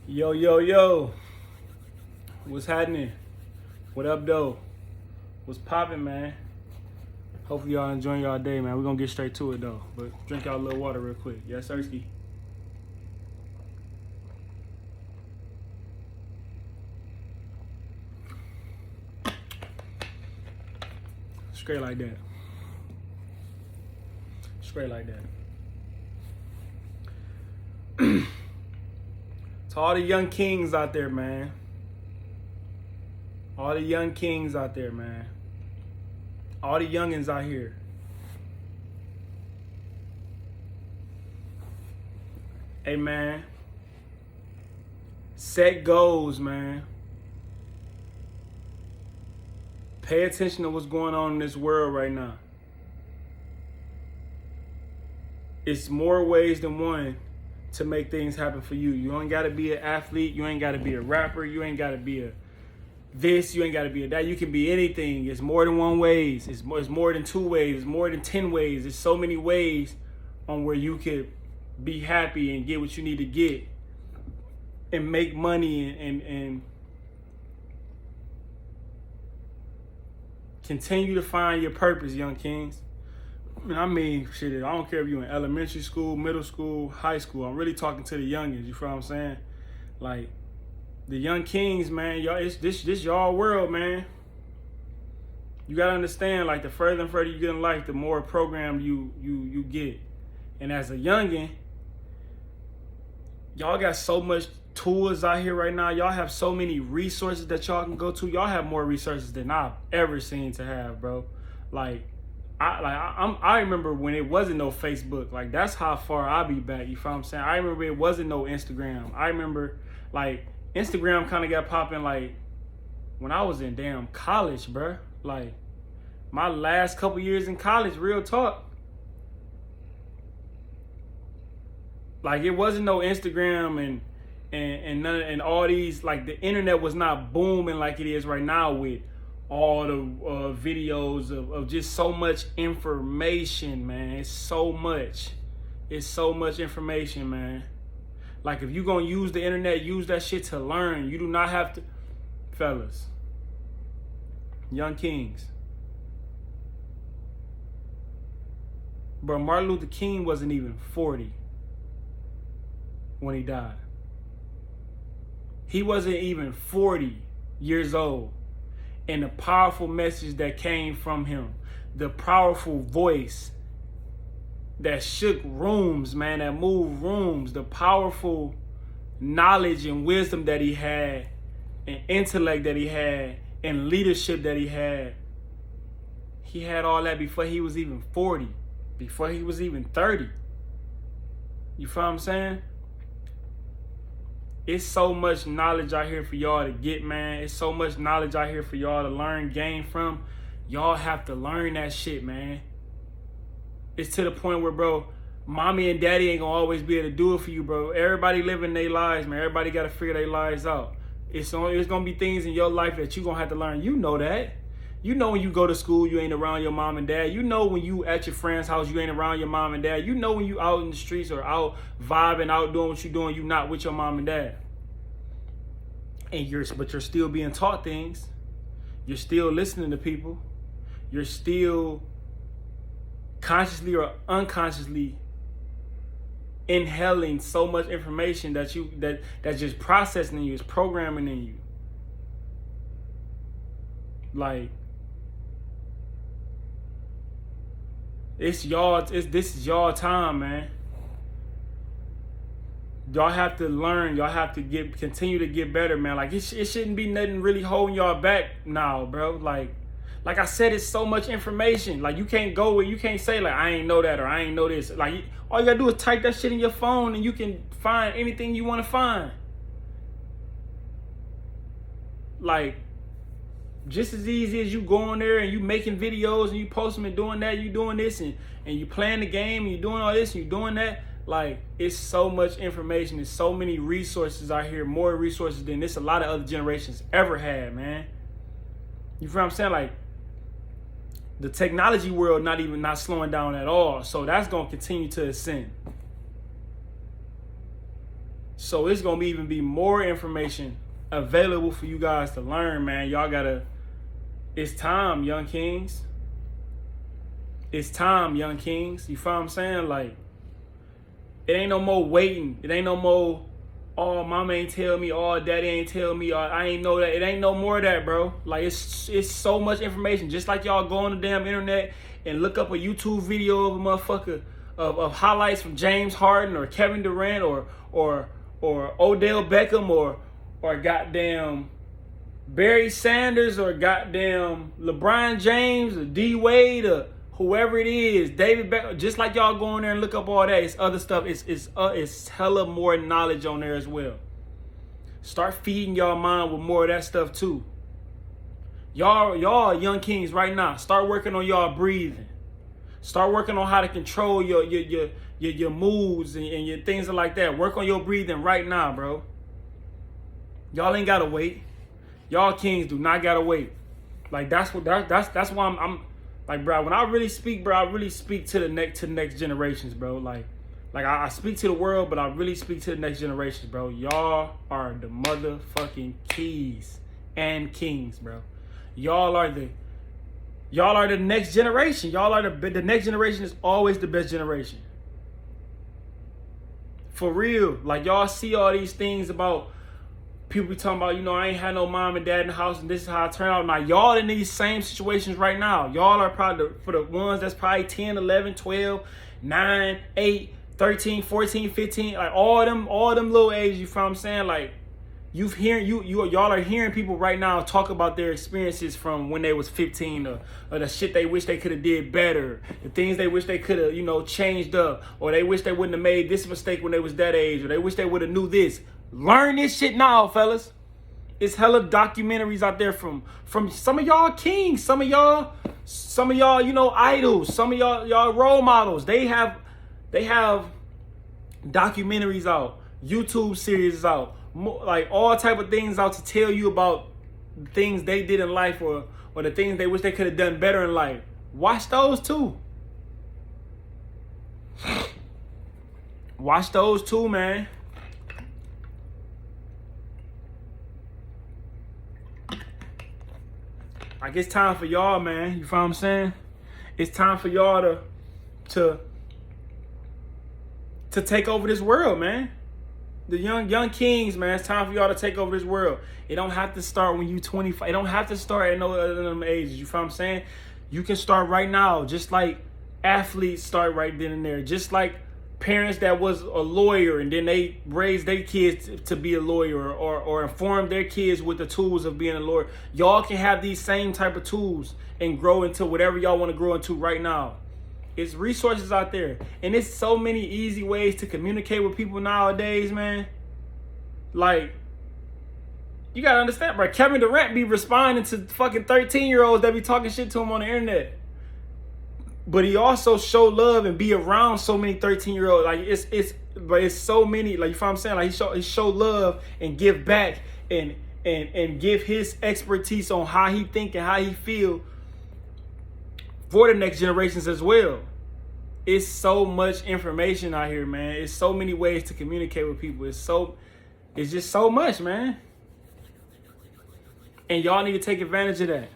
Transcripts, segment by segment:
Yo, yo, yo. What's happening? What up, though? What's poppin', man? Hopefully y'all enjoying y'all day, man. We're gonna get straight to it, though. But drink y'all a little water real quick. Yes, Sirski? Straight like that. Straight like that. To all the young kings out there, man. All the young kings out there, man. All the youngins out here. Hey, man. Set goals, man. Pay attention to what's going on in this world right now. It's more ways than one to make things happen for you. You ain't got to be an athlete. You ain't got to be a rapper. You ain't got to be a this. You ain't got to be a that. You can be anything. It's more than one ways. It's more than 2 ways. It's more than 10 ways. There's so many ways on where you could be happy and get what you need to get and make money and continue to find your purpose, young kings. I mean, shit, I don't care if you're in elementary school, middle school, high school. I'm really talking to the youngins, you feel what I'm saying? Like, the young kings, man, y'all, this y'all world, man. You gotta understand, like, the further and further you get in life, the more programmed you get. And as a youngin', y'all got so much tools out here right now. Y'all have so many resources that y'all can go to. Y'all have more resources than I've ever seen to have, bro. I remember when it wasn't no Facebook. Like, that's how far I be back. You feel what I'm saying? I remember it wasn't no Instagram. I remember, like, Instagram kind of got popping, like, when I was in damn college, bro. Like, my last couple years in college, real talk. Like, it wasn't no Instagram and none and all these, like, the internet was not booming like it is right now with all the videos of just so much information, man. It's so much information, man. Like, if you gonna use the internet, use that shit to learn. You do not have to, fellas, young kings. Bro, Martin Luther King wasn't even 40 when he died. He wasn't even 40 years old. And the powerful message that came from him, the powerful voice that shook rooms, man, that moved rooms, the powerful knowledge and wisdom that he had, and intellect that he had, and leadership that he had all that before he was even 40, before he was even 30. You feel what I'm saying? It's so much knowledge out here for y'all to get, man. It's so much knowledge out here for y'all to learn, gain from. Y'all have to learn that shit, man. It's to the point where, bro, mommy and daddy ain't gonna always be able to do it for you, bro. Everybody living their lives, man. Everybody gotta figure their lives out. It's gonna be things in your life that you gonna have to learn. You know that. You know when you go to school, you ain't around your mom and dad. You know when you at your friend's house, you ain't around your mom and dad. You know when you out in the streets or out vibing, out doing what you doing, you not with your mom and dad. But you're still being taught things. You're still listening to people. You're still consciously or unconsciously inhaling so much information that's just processing in you, it's programming in you. Like, this is y'all time, man. Y'all have to learn. Y'all have to continue to get better, man. Like, it shouldn't be nothing really holding y'all back now, bro. Like I said, it's so much information. Like, you can't say, like, I ain't know that or I ain't know this. Like, all you gotta do is type that shit in your phone and you can find anything you want to find. Like, just as easy as you going there and you making videos and you post them and doing that, you doing this and you playing the game and you doing all this and you doing that. Like, it's so much information. There's so many resources out here, more resources than this a lot of other generations ever had, man. You feel what I'm saying? Like, the technology world not slowing down at all. So that's going to continue to ascend. So it's gonna even be more information available for you guys to learn, man. Y'all gotta, it's time, young kings. It's time, young kings. You feel what I'm saying? Like, it ain't no more waiting. It ain't no more, oh, mama ain't tell me, oh, daddy ain't tell me, I ain't know that. It ain't no more of that, bro. Like, it's so much information. Just like y'all go on the damn internet and look up a YouTube video of a motherfucker of highlights from James Harden or Kevin Durant or Odell Beckham or goddamn Barry Sanders or goddamn LeBron James or D Wade or whoever it is, David Beckham. Just like y'all go in there and look up all that, it's other stuff. It's hella more knowledge on there as well. Start feeding y'all mind with more of that stuff too. Y'all young kings right now, start working on y'all breathing. Start working on how to control your moods and your things like that. Work on your breathing right now, bro. Y'all ain't gotta wait. Y'all kings do not gotta wait. Like that's why I'm like, bro. When I really speak, bro, I really speak to the next generations, bro. Like I speak to the world, but I really speak to the next generations, bro. Y'all are the motherfucking keys and kings, bro. Y'all are the next generation. Y'all are the next generation is always the best generation. For real. Like, y'all see all these things about people be talking about, I ain't had no mom and dad in the house and this is how it turned out. Now, y'all in these same situations right now. Y'all are probably, for the ones that's probably 10, 11, 12, 9, 8, 13, 14, 15, like all them little ages, you feel what I'm saying? Like, y'all are hearing people right now talk about their experiences from when they was 15 or the shit they wish they could have did better, the things they wish they could have, changed up, or they wish they wouldn't have made this mistake when they was that age, or they wish they would have knew this. Learn this shit now, fellas. It's hella documentaries out there from some of y'all kings, some of y'all, idols, some of y'all role models. They have documentaries out, YouTube series out, like all type of things out to tell you about things they did in life or the things they wish they could have done better in life. Watch those too. Watch those too, man. Like, it's time for y'all, man. You feel what I'm saying? It's time for y'all to take over this world, man. The young kings, man. It's time for y'all to take over this world. It don't have to start when you 25. It don't have to start at no other than them ages. You feel what I'm saying? You can start right now, just like athletes start right then and there. Just like parents that was a lawyer and then they raised their kids to be a lawyer or informed their kids with the tools of being a lawyer. Y'all can have these same type of tools and grow into whatever y'all want to grow into right now. It's resources out there. And it's so many easy ways to communicate with people nowadays, man. Like, you gotta understand, bro. Kevin Durant be responding to fucking 13-year-olds that be talking shit to him on the internet. But he also show love and be around so many 13-year-olds. Like, it's so many, like, you feel what I'm saying? Like, he show love and give back and give his expertise on how he think and how he feel for the next generations as well. It's so much information out here, man. It's so many ways to communicate with people. It's just so much, man. And y'all need to take advantage of that.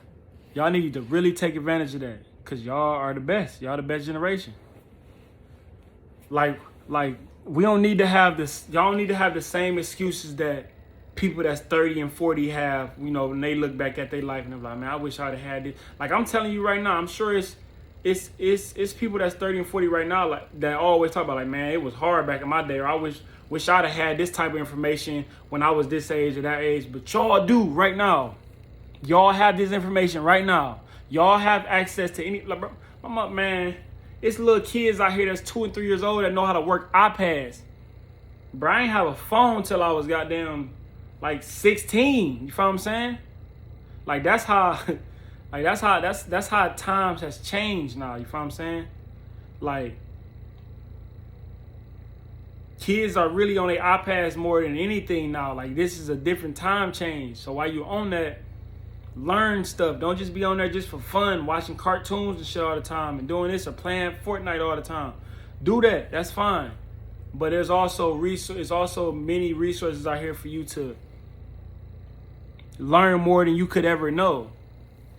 Y'all need to really take advantage of that. Because y'all are the best. Y'all the best generation. Like we don't need to have this. Y'all don't need to have the same excuses that people that's 30 and 40 have, when they look back at their life and they're like, man, I wish I'd have had this. Like, I'm telling you right now, I'm sure it's people that's 30 and 40 right now, like, that always talk about, like, man, it was hard back in my day, or I wish I'd have had this type of information when I was this age or that age. But y'all do right now. Y'all have this information right now. Y'all have access to any, like, bro, I'm up, man. It's little kids out here that's 2 and 3 years old that know how to work iPads. Bro, I ain't have a phone till I was goddamn like 16. You feel what I'm saying? Like, that's how times has changed now. You feel what I'm saying? Like, kids are really on their iPads more than anything now. Like, this is a different time change. So while you on that, learn stuff. Don't just be on there just for fun, watching cartoons and shit all the time and doing this or playing Fortnite all the time. Do that. That's fine. But there's also many resources out here for you to learn more than you could ever know.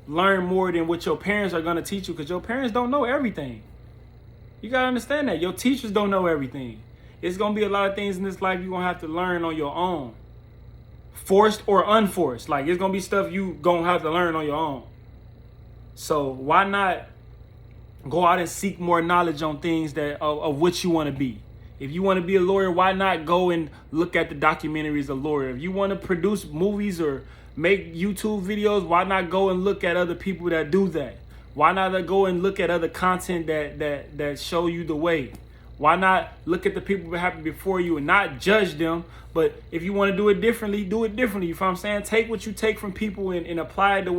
Learn more than what your parents are going to teach you, because your parents don't know everything. You got to understand that. Your teachers don't know everything. It's going to be a lot of things in this life you're going to have to learn on your own. Forced or unforced. Like, it's going to be stuff you going to have to learn on your own. So why not go out and seek more knowledge on things that of what you want to be? If you want to be a lawyer, why not go and look at the documentaries of lawyer? If you want to produce movies or make YouTube videos, why not go and look at other people that do that? Why not go and look at other content that show you the way? Why not look at the people that happened before you and not judge them? But if you want to do it differently, do it differently. You feel what I'm saying? Take what you take from people and apply it the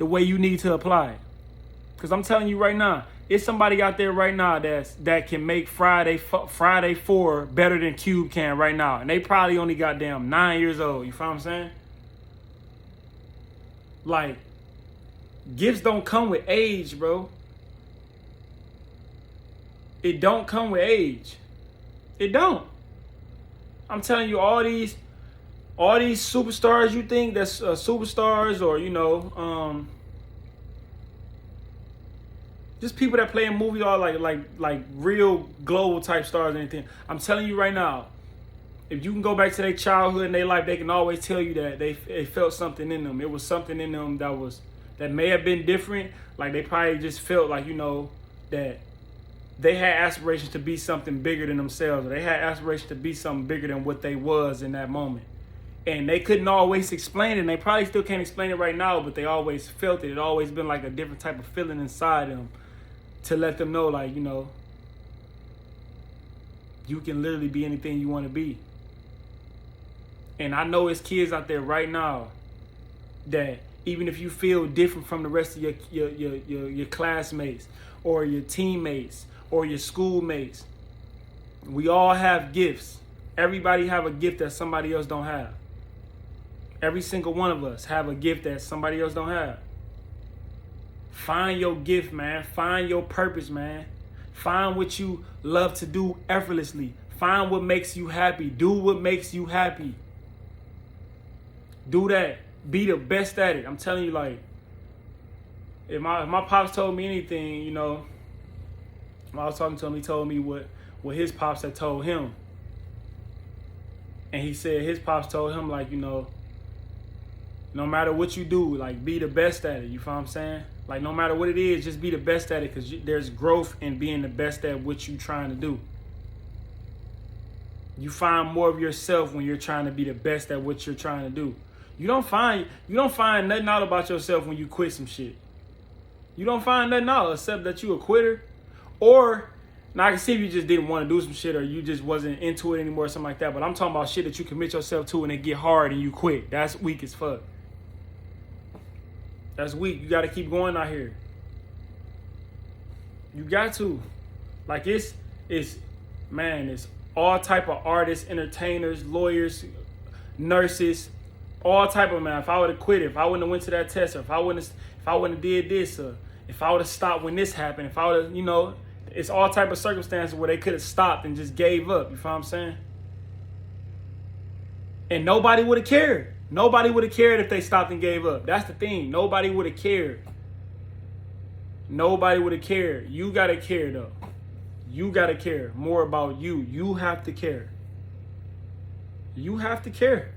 way you need to apply it. Because I'm telling you right now, it's somebody out there right now that can make Friday 4 better than Cube can right now. And they probably only goddamn 9 years old. You feel what I'm saying? Like, gifts don't come with age, bro. It don't come with age. It don't. I'm telling you, all these superstars you think that's superstars, or just people that play in movies, all like real global type stars and anything. I'm telling you right now, if you can go back to their childhood and their life, they can always tell you that they felt something in them. It was something in them that may have been different. Like, they probably just felt like, that they had aspirations to be something bigger than themselves. Or they had aspirations to be something bigger than what they was in that moment. And they couldn't always explain it. And they probably still can't explain it right now, but they always felt it. It always been like a different type of feeling inside them to let them know, like, you can literally be anything you want to be. And I know it's kids out there right now that even if you feel different from the rest of your classmates or your teammates or your schoolmates, we all have gifts. Everybody have a gift that somebody else don't have. Every single one of us have a gift that somebody else don't have. Find your gift, man. Find your purpose, man. Find what you love to do effortlessly. Find what makes you happy. Do what makes you happy. Do that. Be the best at it. I'm telling you, like, if my pops told me anything, when I was talking to him, he told me what his pops had told him. And he said his pops told him, like, no matter what you do, like, be the best at it. You feel what I'm saying? Like, no matter what it is, just be the best at it, because there's growth in being the best at what you're trying to do. You find more of yourself when you're trying to be the best at what you're trying to do. You don't find nothing out about yourself when you quit some shit. You don't find nothing out except that you a quitter. Or, now I can see if you just didn't want to do some shit, or you just wasn't into it anymore or something like that. But I'm talking about shit that you commit yourself to and it get hard and you quit. That's weak as fuck. That's weak. You got to keep going out here. You got to. Like, it's all type of artists, entertainers, lawyers, nurses, all type of, man. If I would have quit, if I wouldn't have went to that test, or if I wouldn't have did this, or if I would have stopped when this happened, if I would have, it's all type of circumstances where they could have stopped and just gave up. You feel what I'm saying? And nobody would have cared. Nobody would have cared if they stopped and gave up. That's the thing. Nobody would have cared. Nobody would have cared. You got to care, though. You got to care more about you. You have to care. You have to care.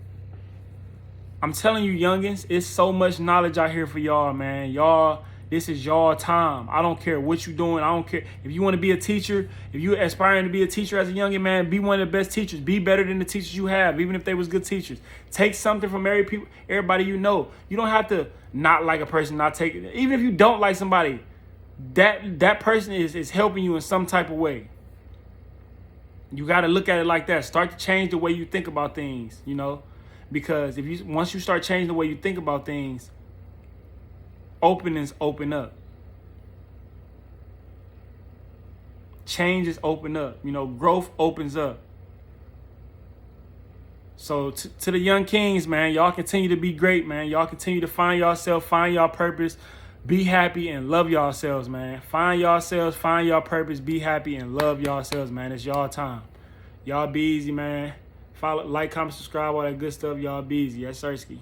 I'm telling you, youngins, it's so much knowledge out here for y'all, man. Y'all, this is y'all time. I don't care what you're doing. I don't care. If you want to be a teacher, if you're aspiring to be a teacher as a youngin, man, be one of the best teachers. Be better than the teachers you have, even if they was good teachers. Take something from everybody you know. You don't have to not like a person, not take it. Even if you don't like somebody, that person is helping you in some type of way. You got to look at it like that. Start to change the way you think about things, because once you start changing the way you think about things, openings open up. Changes open up. Growth opens up. So to the young kings, man, y'all continue to be great, man. Y'all continue to find yourself, find your purpose, be happy, and love yourselves, man. Find yourselves, find your purpose, be happy, and love yourselves, man. It's y'all time. Y'all be easy, man. Follow, like, comment, subscribe, all that good stuff. Y'all be easy. Yes, Sirski.